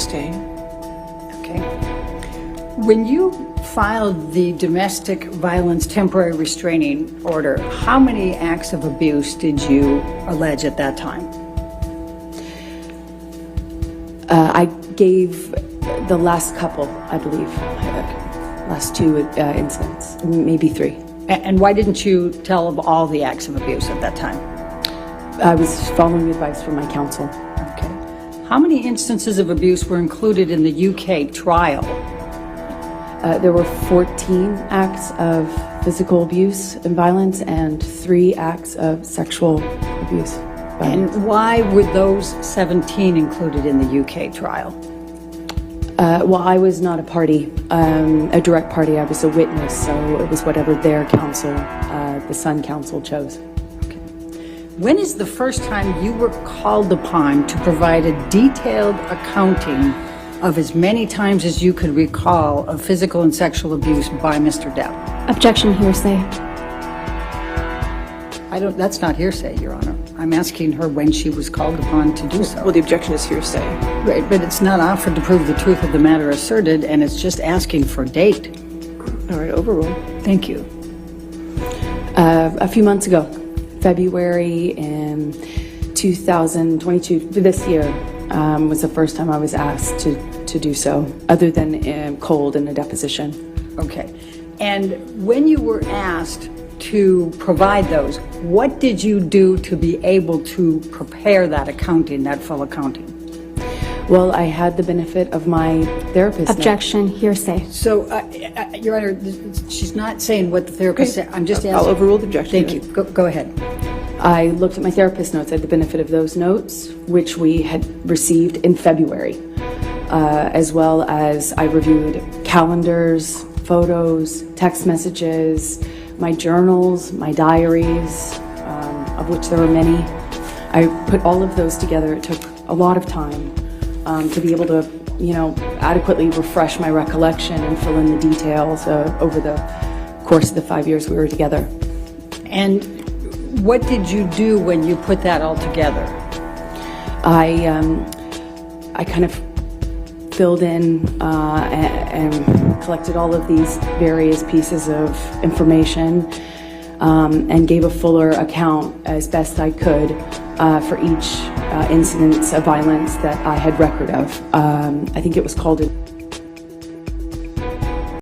stay. Okay. When you filed the domestic violence temporary restraining order, how many acts of abuse did you allege at that time? I gave the last couple, I believe, last two incidents, maybe three. And why didn't you tell of all the acts of abuse at that time? I was following advice from my counsel. Okay. How many instances of abuse were included in the UK trial? There were 14 acts of physical abuse and violence and 3 acts of sexual abuse. And why were those 17 included in the UK trial? Well, I was not a party, a direct party. I was a witness, so it was whatever their counsel, the Sun Council, chose. Okay. When is the first time you were called upon to provide a detailed accounting of as many times as you could recall of physical and sexual abuse by Mr. Depp? Objection, hearsay. That's not hearsay, Your Honor. I'm asking her when she was called upon to do so. Well, the objection is hearsay. Right, but it's not offered to prove the truth of the matter asserted, and it's just asking for a date. All right, overruled. Thank you. A few months ago, February in 2022, this year, was the first time I was asked to do so, other than cold in a deposition. Okay. And when you were asked to provide those, what did you do to be able to prepare that accounting, that full accounting? Well, I had the benefit of my therapist. Objection, hearsay. So, Your Honor, she's not saying what the therapist said. I'm just asking. I'll overrule the objection. Thank you. Go ahead. I looked at my therapist notes. I had the benefit of those notes, which we had received in February, as well as I reviewed calendars, photos, text messages, my journals, my diaries, of which there were many. I put all of those together. It took a lot of time to be able to, adequately refresh my recollection and fill in the details over the course of the 5 years we were together. And what did you do when you put that all together? I kind of filled in and collected all of these various pieces of information and gave a fuller account as best I could for each incident of violence that I had record of. I think it was called